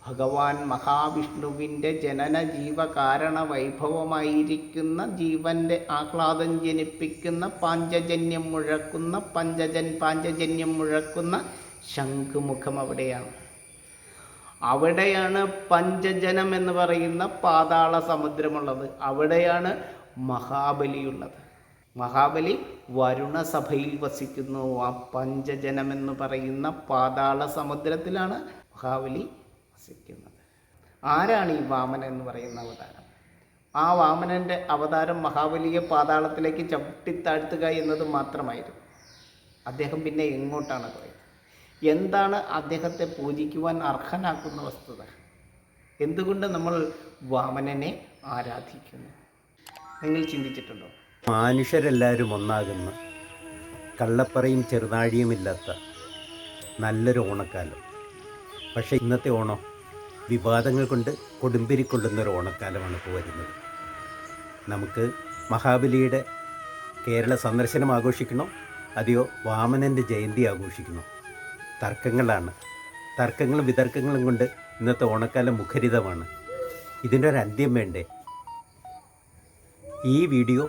ഭഗവാൻ മഹാവിഷ്ണുവിൻ്റെ ജനന ജീവകാരണ വൈഭവമായിരിക്കുന്ന ജീവൻ്റെ ആഹ്ലാദം ജനിപ്പിക്കുന്ന പാഞ്ചജന്യം മുഴക്കുന്ന ശംഖുമുഖം അവിടെയാണ്. അവിടെയാണ് പഞ്ചജനം എന്ന് പറയുന്ന പാതാള സമുദ്രമുള്ളത്. അവിടെയാണ് മഹാബലിയുള്ളത്. മഹാബലി വരുണസഭയിൽ വസിക്കുന്നു. ആ പഞ്ചജനം എന്ന് പറയുന്ന പാതാള സമുദ്രത്തിലാണ് മഹാബലി വസിക്കുന്നത്. ആരാണ് ഈ വാമനൻ എന്ന് പറയുന്ന അവതാരം? ആ വാമനൻ്റെ അവതാരം മഹാബലിയെ പാതാളത്തിലേക്ക് ചവിട്ടിത്താഴ്ത്തുക എന്നത് മാത്രമായിരുന്നു. അദ്ദേഹം പിന്നെ എങ്ങോട്ടാണ് പോയത്? എന്താണ് അദ്ദേഹത്തെ പൂജിക്കുവാൻ അർഹനാക്കുന്ന വസ്തുത? എന്തുകൊണ്ട് നമ്മൾ വാമനനെ ആരാധിക്കുന്നു? നിങ്ങൾ ചിന്തിച്ചിട്ടുണ്ടോ? മനുഷ്യരെല്ലാവരും ഒന്നാകുന്ന, കള്ളപ്പറയും ചെറുനാഴിയുമില്ലാത്ത നല്ലൊരു ഓണക്കാലം. പക്ഷേ ഇന്നത്തെ ഓണം വിവാദങ്ങൾ കൊണ്ട് കൊടുമ്പിരിക്കൊള്ളുന്നൊരു ഓണക്കാലമാണ് ഇപ്പോൾ വരുന്നത്. നമുക്ക് മഹാബലിയുടെ കേരള സന്ദർശനം ആഘോഷിക്കണോ അതെയോ വാമനൻ്റെ ജയന്തി ആഘോഷിക്കണോ? തർക്കങ്ങളാണ്. തർക്കങ്ങളും വിതർക്കങ്ങളും കൊണ്ട് ഇന്നത്തെ ഓണക്കാലം മുഖരിതമാണ്. ഇതിൻ്റെ ഒരു അന്ത്യം വേണ്ടേ? ഈ വീഡിയോ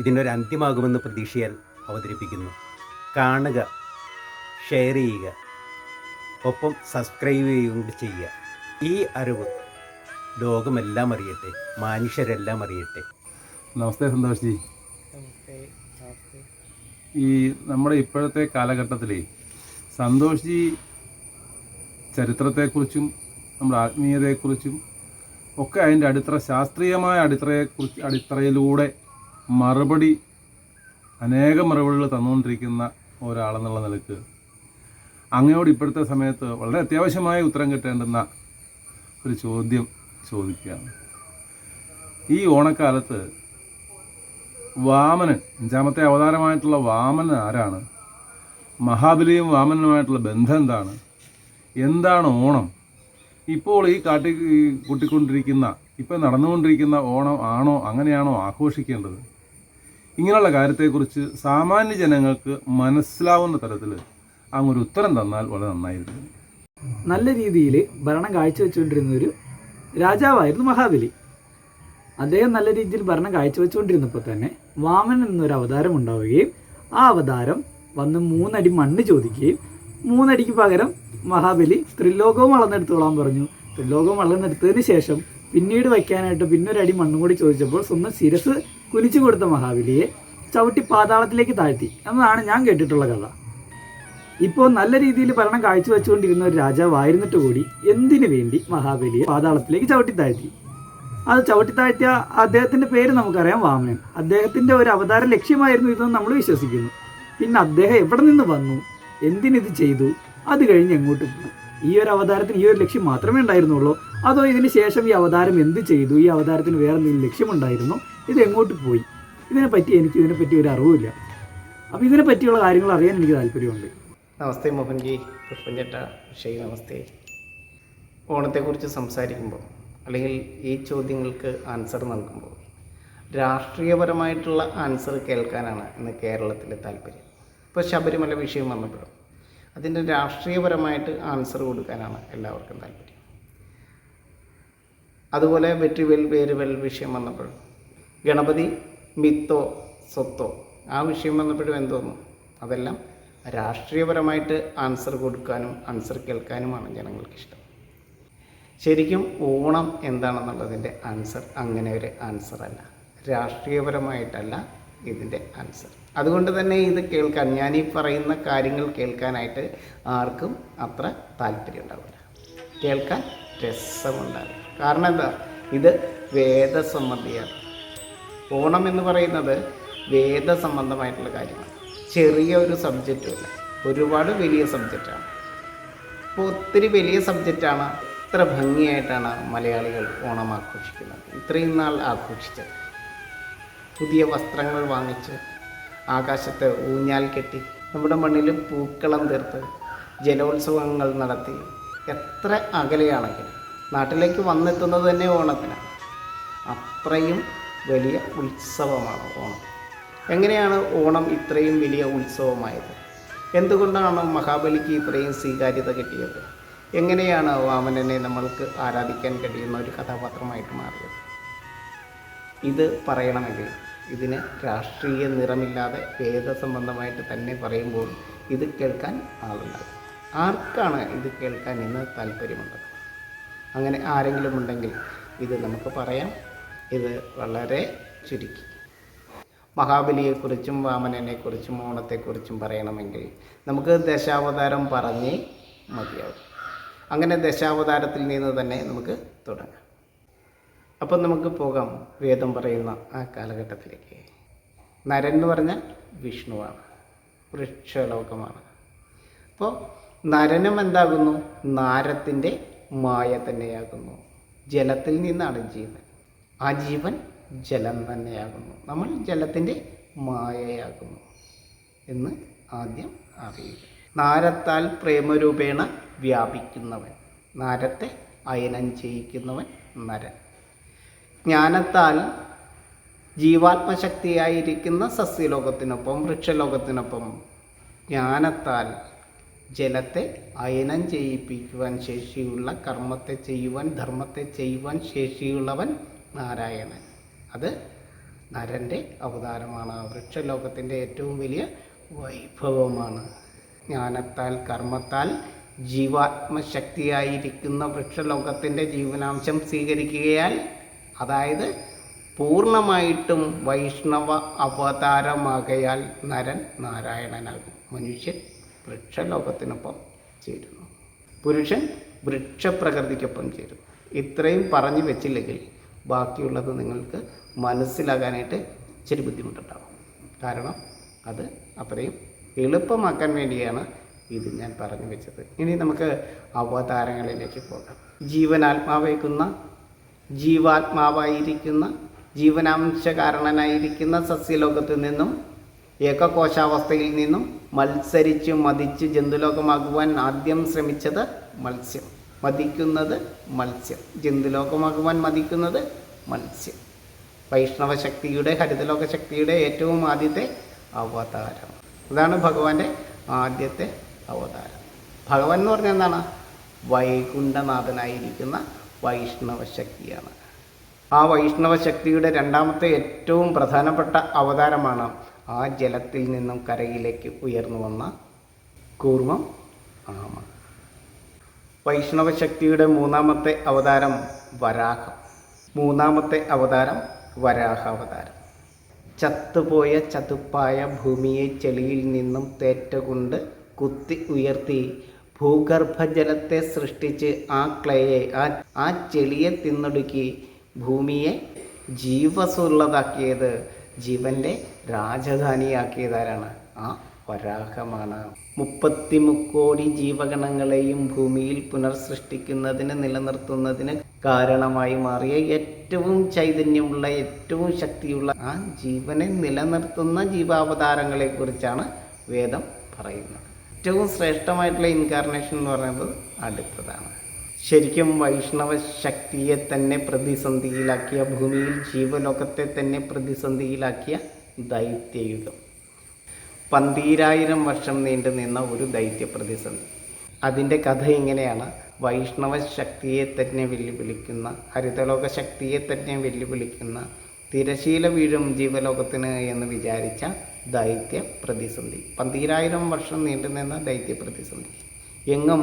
ഇതിനൊരു അന്ത്യമാകുമെന്ന് പ്രതീക്ഷയാൽ അവതരിപ്പിക്കുന്നു. കാണുക, ഷെയർ ചെയ്യുക, ഒപ്പം സബ്സ്ക്രൈബ് ചെയ്യുകയും ചെയ്യുക. ഈ അറിവ് ലോകമെല്ലാം അറിയട്ടെ, മനുഷ്യരെല്ലാം അറിയട്ടെ. നമസ്തേ സന്തോഷ് ജി. ഈ നമ്മുടെ ഇപ്പോഴത്തെ കാലഘട്ടത്തിൽ സന്തോഷ് ജി ചരിത്രത്തെക്കുറിച്ചും നമ്മുടെ ആത്മീയതയെക്കുറിച്ചും ഒക്കെ അതിൻ്റെ ശാസ്ത്രീയമായ അടിത്തറയിലൂടെ അനേകം മറുപടികൾ തന്നുകൊണ്ടിരിക്കുന്ന ഒരാളെന്നുള്ള നിലക്ക് അങ്ങയോട് ഇപ്പോഴത്തെ സമയത്ത് വളരെ അത്യാവശ്യമായ ഉത്തരം കിട്ടേണ്ടുന്ന ഒരു ചോദ്യം ചോദിക്കുകയാണ്. ഈ ഓണക്കാലത്ത് വാമനൻ, 5ാമത്തെ അവതാരമായിട്ടുള്ള വാമനൻ ആരാണ്? മഹാബലിയും വാമനനുമായിട്ടുള്ള ബന്ധം എന്താണ്? എന്താണ് ഓണം? ഇപ്പോൾ ഈ കൂട്ടിക്കൊണ്ടിരിക്കുന്ന, ഇപ്പോൾ നടന്നുകൊണ്ടിരിക്കുന്ന ഓണം ആണോ, അങ്ങനെയാണോ ആഘോഷിക്കേണ്ടത്? ഇങ്ങനെയുള്ള കാര്യത്തെക്കുറിച്ച് സാമാന്യ ജനങ്ങൾക്ക് മനസ്സിലാവുന്ന തരത്തിൽ അങ്ങൊരു ഉത്തരം തന്നാൽ വളരെ നന്നായിരുന്നു. നല്ല രീതിയിൽ ഭരണം കാഴ്ചവെച്ചുകൊണ്ടിരുന്ന ഒരു രാജാവായിരുന്നു മഹാബലി. അദ്ദേഹം നല്ല രീതിയിൽ ഭരണം കാഴ്ചവെച്ചുകൊണ്ടിരുന്നപ്പോൾ തന്നെ വാമനൻ എന്നൊരു അവതാരം ഉണ്ടാവുകയും ആ അവതാരം വന്ന് 3 അടി മണ്ണ് ചോദിക്കുകയും 3 അടിക്ക് പകരം മഹാബലി ത്രിലോകവും അളന്നെടുത്തോളാൻ പറഞ്ഞു. ത്രിലോകവും അളന്നെടുത്തതിന് ശേഷം പിന്നീട് വയ്ക്കാനായിട്ട് പിന്നൊരടി മണ്ണും കൂടി ചോദിച്ചപ്പോൾ സ്വന്തം ശിരസ് കുനിച്ചു കൊടുത്ത മഹാബലിയെ ചവിട്ടി പാതാളത്തിലേക്ക് താഴ്ത്തി എന്നതാണ് ഞാൻ കേട്ടിട്ടുള്ള കഥ. ഇപ്പോൾ നല്ല രീതിയിൽ ഭരണം കാഴ്ചവെച്ചുകൊണ്ടിരുന്ന ഒരു രാജാവായിരുന്നിട്ട് കൂടി എന്തിനു വേണ്ടി മഹാബലിയെ പാതാളത്തിലേക്ക് ചവിട്ടിത്താഴ്ത്തി? അത് ചവിട്ടിത്താഴ്ത്തിയ അദ്ദേഹത്തിൻ്റെ പേര് നമുക്കറിയാം, വാമനൻ. അദ്ദേഹത്തിൻ്റെ ഒരു അവതാര ലക്ഷ്യമായിരുന്നു ഇതെന്ന് നമ്മൾ വിശ്വസിക്കുന്നു. പിന്നെ അദ്ദേഹം എവിടെ നിന്ന് വന്നു, എന്തിനിത് ചെയ്തു, അത് കഴിഞ്ഞ് എങ്ങോട്ട് പോയി? ഈ ഒരു അവതാരത്തിന് ഈ ഒരു ലക്ഷ്യം മാത്രമേ ഉണ്ടായിരുന്നുള്ളൂ? അതോ ഇതിന് ശേഷം ഈ അവതാരം എന്ത് ചെയ്തു? ഈ അവതാരത്തിന് വേറെ എന്തെങ്കിലും ലക്ഷ്യമുണ്ടായിരുന്നോ? ഇത് എങ്ങോട്ട് പോയി? ഇതിനെപ്പറ്റി ഒരു അറിവില്ല. അപ്പോൾ ഇതിനെ പറ്റിയുള്ള കാര്യങ്ങൾ അറിയാൻ എനിക്ക് താല്പര്യമുണ്ട്. നമസ്തേ മോഹൻജി, പുഷ്പഞ്ചേട്ട, ഷെയ് നമസ്തേ. ഓണത്തെക്കുറിച്ച് സംസാരിക്കുമ്പോൾ അല്ലെങ്കിൽ ഈ ചോദ്യങ്ങൾക്ക് ആൻസർ നൽകുമ്പോൾ രാഷ്ട്രീയപരമായിട്ടുള്ള ആൻസർ കേൾക്കാനാണ് ഇന്ന് കേരളത്തിലെ താല്പര്യം. ഇപ്പോൾ ശബരിമല വിഷയം വന്നപ്പോഴും അതിൻ്റെ രാഷ്ട്രീയപരമായിട്ട് ആൻസർ കൊടുക്കാനാണ് എല്ലാവർക്കും താല്പര്യം. അതുപോലെ വെற்றிവേൽ വേരുവേൽ വിഷയം വന്നപ്പോഴും, ഗണപതി മിത്തോ സ്വത്തോ ആ വിഷയം വന്നപ്പോഴും എന്തോന്നു, അതെല്ലാം രാഷ്ട്രീയപരമായിട്ട് ആൻസർ കൊടുക്കാനും ആൻസർ കേൾക്കാനുമാണ് ജനങ്ങൾക്കിഷ്ടം. ശരിക്കും ഓണം എന്താണെന്നുള്ളതിൻ്റെ ആൻസർ അങ്ങനെ ഒരു ആൻസറല്ല, രാഷ്ട്രീയപരമായിട്ടല്ല ഇതിൻ്റെ ആൻസർ. അതുകൊണ്ട് തന്നെ ഇത് കേൾക്കാൻ, ഞാനീ പറയുന്ന കാര്യങ്ങൾ കേൾക്കാനായിട്ട് ആർക്കും അത്ര താല്പര്യം ഉണ്ടാവില്ല, കേൾക്കാൻ രസമുണ്ടാവില്ല. കാരണം എന്താ, ഇത് വേദസംബന്ധിയാണ്. ഓണം എന്ന് പറയുന്നത് വേദസംബന്ധമായിട്ടുള്ള കാര്യമാണ്. ചെറിയ ഒരു സബ്ജക്റ്റുമല്ല, ഒരുപാട് വലിയ സബ്ജക്റ്റാണ്. അപ്പോൾ ഒത്തിരി വലിയ സബ്ജക്റ്റാണ്. ഇത്ര ഭംഗിയായിട്ടാണ് മലയാളികൾ ഓണം ആഘോഷിക്കുന്നത്, ഇത്രയും നാൾ ആഘോഷിച്ചത്. പുതിയ വസ്ത്രങ്ങൾ വാങ്ങിച്ച്, ആകാശത്ത് ഊഞ്ഞാൽ കെട്ടി, നമ്മുടെ മണ്ണിൽ പൂക്കളം തീർത്ത്, ജലോത്സവങ്ങൾ നടത്തി, എത്ര അകലെയാണെങ്കിലും നാട്ടിലേക്ക് വന്നെത്തുന്നത് തന്നെ ഓണത്തിനാണ്. അത്രയും വലിയ ഉത്സവമാണ് ഓണം. എങ്ങനെയാണ് ഓണം ഇത്രയും വലിയ ഉത്സവമായത്? എന്തുകൊണ്ടാണ് മഹാബലിക്ക് ഇത്രയും സ്വീകാര്യത കിട്ടിയത്? എങ്ങനെയാണ് വാമനനെ നമ്മൾക്ക് ആരാധിക്കാൻ കഴിയുന്ന ഒരു കഥാപാത്രമായിട്ട് മാറിയത്? ഇത് പറയണമെങ്കിൽ ഇതിന് രാഷ്ട്രീയ നിറമില്ലാതെ വേദസംബന്ധമായിട്ട് തന്നെ പറയുമ്പോൾ ഇത് കേൾക്കാൻ ആളുണ്ടാകും. ആർക്കാണ് ഇത് കേൾക്കാൻ ഇന്ന് താല്പര്യമുള്ളത്? അങ്ങനെ ആരെങ്കിലും ഉണ്ടെങ്കിൽ ഇത് നമുക്ക് പറയാം. ഇത് വളരെ ചുരുക്കി. മഹാബലിയെക്കുറിച്ചും വാമനനെക്കുറിച്ചും ഓണത്തെക്കുറിച്ചും പറയണമെങ്കിൽ നമുക്ക് ദശാവതാരം പറഞ്ഞേ മതിയാവും. അങ്ങനെ ദശാവതാരത്തിൽ നിന്ന് തന്നെ നമുക്ക് തുടങ്ങാം. അപ്പം നമുക്ക് പോകാം വേദം പറയുന്ന ആ കാലഘട്ടത്തിലേക്ക്. നരൻ എന്ന് പറഞ്ഞാൽ വിഷ്ണുവാണ്, വൃക്ഷലോകമാണ്. അപ്പോൾ നരനും എന്താകുന്നു? നാരത്തിൻ്റെ മായ തന്നെയാകുന്നു. ജലത്തിൽ നിന്നാണ് ജീവൻ. ആ ജീവൻ ജലം തന്നെയാകുന്നു. നമ്മൾ ജലത്തിൻ്റെ മായയാകുന്നു എന്ന് ആദ്യം അറിയുക. നാരത്താൽ പ്രേമരൂപേണ വ്യാപിക്കുന്നവൻ, നാരത്തെ അയനം ചെയ്യിക്കുന്നവൻ നരൻ. ജ്ഞാനത്താൽ ജീവാത്മശക്തിയായിരിക്കുന്ന സസ്യലോകത്തിനൊപ്പം വൃക്ഷലോകത്തിനൊപ്പം ജ്ഞാനത്താൽ ജലത്തെ അയനം ചെയ്യിപ്പിക്കുവാൻ ശേഷിയുള്ള, കർമ്മത്തെ ചെയ്യുവാൻ, ധർമ്മത്തെ ചെയ്യുവാൻ ശേഷിയുള്ളവൻ നാരായണൻ. അത് നരൻ്റെ അവതാരമാണ്. വൃക്ഷലോകത്തിൻ്റെ ഏറ്റവും വലിയ വൈഭവമാണ്. ജ്ഞാനത്താൽ കർമ്മത്താൽ ജീവാത്മശക്തിയായിരിക്കുന്ന വൃക്ഷലോകത്തിൻ്റെ ജീവനാംശം സ്വീകരിക്കുകയാൽ, അതായത് പൂർണ്ണമായിട്ടും വൈഷ്ണവ അവതാരമാകയാൽ നരൻ നാരായണനാകും. മനുഷ്യൻ വൃക്ഷലോകത്തിനൊപ്പം ചേരുന്നു, പുരുഷൻ വൃക്ഷപ്രകൃതിക്കൊപ്പം ചേരുന്നു. ഇത്രയും പറഞ്ഞു വെച്ചില്ലെങ്കിൽ ബാക്കിയുള്ളത് നിങ്ങൾക്ക് മനസ്സിലാകാനായിട്ട് ഇച്ചിരി ബുദ്ധിമുട്ടുണ്ടാകും. കാരണം അത് അത്രയും എളുപ്പമാക്കാൻ വേണ്ടിയാണ് ഇത് ഞാൻ പറഞ്ഞു വെച്ചത്. ഇനി നമുക്ക് അവതാരങ്ങളിലേക്ക് പോകാം. ജീവാത്മാവായിരിക്കുന്ന ജീവനാംശകാരണനായിരിക്കുന്ന സസ്യലോകത്തിൽ നിന്നും ഏകകോശാവസ്ഥയിൽ നിന്നും മത്സരിച്ച് മതിച്ച് ജന്തുലോകമാകുവാൻ ആദ്യം ശ്രമിച്ചത് മത്സ്യം. മതിക്കുന്നത് മത്സ്യം. ജന്തുലോകമാകുവാൻ മതിക്കുന്നത് മത്സ്യം. വൈഷ്ണവ ശക്തിയുടെ, ഹരിതലോക ശക്തിയുടെ ഏറ്റവും ആദ്യത്തെ അവതാരം. അതാണ് ഭഗവാന്റെ ആദ്യത്തെ അവതാരം. ഭഗവാൻ എന്ന് പറഞ്ഞാൽ എന്താണ്? വൈകുണ്ഠനാഥനായിരിക്കുന്ന വൈഷ്ണവ ശക്തിയാണ്. ആ വൈഷ്ണവ ശക്തിയുടെ രണ്ടാമത്തെ ഏറ്റവും പ്രധാനപ്പെട്ട അവതാരമാണ് ആ ജലത്തിൽ നിന്നും കരയിലേക്ക് ഉയർന്നു വന്ന കൂർമ്മം ആമ. വൈഷ്ണവ ശക്തിയുടെ മൂന്നാമത്തെ അവതാരം വരാഹം. മൂന്നാമത്തെ അവതാരം വരാഹാവതാരം. ചത്തുപോയ ചതുപ്പായ ഭൂമിയെ ചെളിയിൽ നിന്നും തേറ്റകൊണ്ട് കുത്തി ഉയർത്തി ഭൂഗർഭജലത്തെ സൃഷ്ടിച്ച് ആ ക്ലേയെ, ആ ചെളിയെ തിന്നൊടുക്കി ഭൂമിയെ ജീവസുള്ളതാക്കിയത്, ജീവൻ്റെ രാജധാനിയാക്കിയതാരാണ്? ആ വരാഹമാണ്. 33 കോടി ജീവഗണങ്ങളെയും ഭൂമിയിൽ പുനർസൃഷ്ടിക്കുന്നതിന്, നിലനിർത്തുന്നതിന് കാരണമായി മാറിയ ഏറ്റവും ചൈതന്യമുള്ള, ഏറ്റവും ശക്തിയുള്ള ആ ജീവനെ നിലനിർത്തുന്ന ജീവാവതാരങ്ങളെക്കുറിച്ചാണ് വേദം പറയുന്നത്. ഏറ്റവും ശ്രേഷ്ഠമായിട്ടുള്ള ഇൻകാർണേഷൻ എന്ന് പറയുന്നത് അടുത്തതാണ്. ശരിക്കും വൈഷ്ണവ ശക്തിയെ തന്നെ പ്രതിസന്ധിയിലാക്കിയ, ഭൂമിയിൽ ജീവലോകത്തെ തന്നെ പ്രതിസന്ധിയിലാക്കിയ ദൈത്യയുഗം. 12,000 വർഷം നീണ്ടു നിന്ന ഒരു ദൈത്യ പ്രതിസന്ധി. അതിൻ്റെ കഥ ഇങ്ങനെയാണ്. വൈഷ്ണവ ശക്തിയെ തന്നെ വെല്ലുവിളിക്കുന്ന, ഹരിതലോക ശക്തിയെ തന്നെ വെല്ലുവിളിക്കുന്ന, തിരശീല വീഴും ജീവലോകത്തിന് എന്ന് വിചാരിച്ച ദൈത്യ പ്രതിസന്ധി. 12,000 വർഷം നീണ്ടു നിന്ന ദൈത്യ പ്രതിസന്ധി. എങ്ങും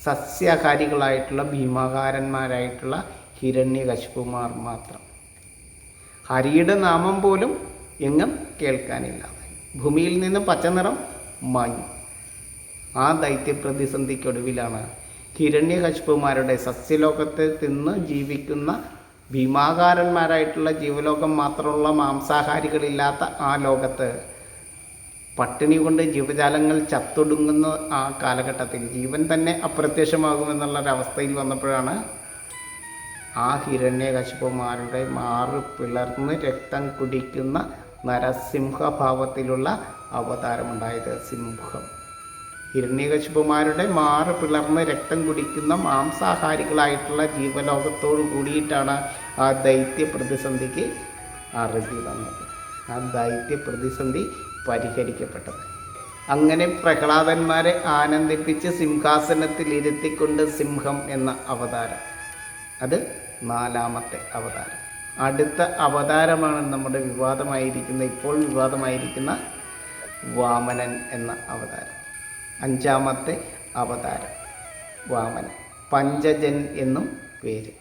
സസ്യാഹാരികളായിട്ടുള്ള ഭീമാകാരന്മാരായിട്ടുള്ള ഹിരണ്യകശിപുമാർ മാത്രം. ഹരിയുടെ നാമം പോലും എങ്ങും കേൾക്കാനില്ല. ഭൂമിയിൽ നിന്ന് പച്ചനിറം മാഞ്ഞു. ആ ദൈത്യ പ്രതിസന്ധിക്കൊടുവിലാണ് ഹിരണ്യകശിപുമാരുടെ, സസ്യലോകത്തെ തിന്ന് ജീവിക്കുന്ന ഭീമാകാരന്മാരായിട്ടുള്ള ജീവലോകം മാത്രമുള്ള മാംസാഹാരികളില്ലാത്ത ആ ലോകത്ത് പട്ടിണി കൊണ്ട് ജീവജാലങ്ങൾ ചത്തൊടുങ്ങുന്ന ആ കാലഘട്ടത്തിൽ ജീവൻ തന്നെ അപ്രത്യക്ഷമാകുമെന്നുള്ളൊരവസ്ഥയിൽ വന്നപ്പോഴാണ് ആ ഹിരണ്യകശിപുമാരുടെ മാറ് പിളർന്ന് രക്തം കുടിക്കുന്ന നരസിംഹഭാവത്തിലുള്ള അവതാരമുണ്ടായത്. സിംഹം. ഹിരണ്യകശിപുമാരുടെ മാറ് പിളർന്ന് രക്തം കുടിക്കുന്ന മാംസാഹാരികളായിട്ടുള്ള ജീവലോകത്തോടു കൂടിയിട്ടാണ് ആ ദൈത്യ പ്രതിസന്ധിക്ക് അറുതി വന്നത്. ആ ദൈത്യ പ്രതിസന്ധി പരിഹരിക്കപ്പെട്ടത്. അങ്ങനെ പ്രഹ്ലാദന്മാരെ ആനന്ദിപ്പിച്ച് സിംഹാസനത്തിൽ ഇരുത്തിക്കൊണ്ട് സിംഹം എന്ന അവതാരം, അത് 4ാമത്തെ അവതാരം. അടുത്ത അവതാരമാണ് നമ്മുടെ ഇപ്പോൾ വിവാദമായിരിക്കുന്ന വാമനൻ എന്ന അവതാരം. 5ാമത്തെ അവതാരം വാമനൻ, പഞ്ചജൻ എന്നും പേര്.